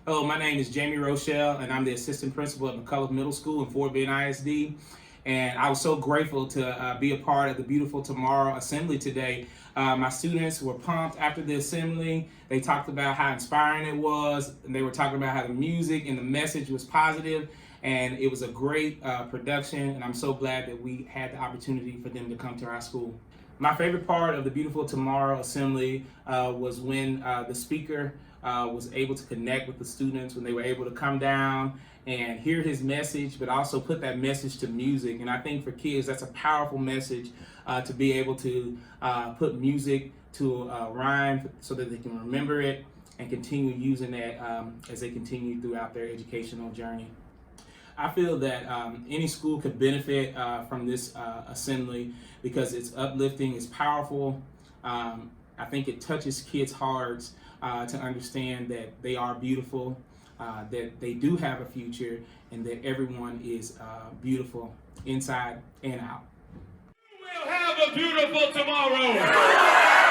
Hello, my name is Jamie Rochelle, and I'm the assistant principal at McAuliffe Middle School in Fort Bend ISD. And I was so grateful to be a part of the Beautiful Tomorrow Assembly today. My students were pumped after the assembly. They talked about how inspiring it was, and they were talking about how the music and the message was positive, and it was a great production, and I'm so glad that we had the opportunity for them to come to our school. My favorite part of the Beautiful Tomorrow Assembly was when the speaker was able to connect with the students, when they were able to come down and hear his message, but also put that message to music. And I think for kids, that's a powerful message to be able to put music to rhyme so that they can remember it and continue using that as they continue throughout their educational journey. I feel that any school could benefit from this assembly because it's uplifting, it's powerful. I think it touches kids' hearts to understand that they are beautiful, that they do have a future, and that everyone is beautiful inside and out. We'll have a beautiful tomorrow.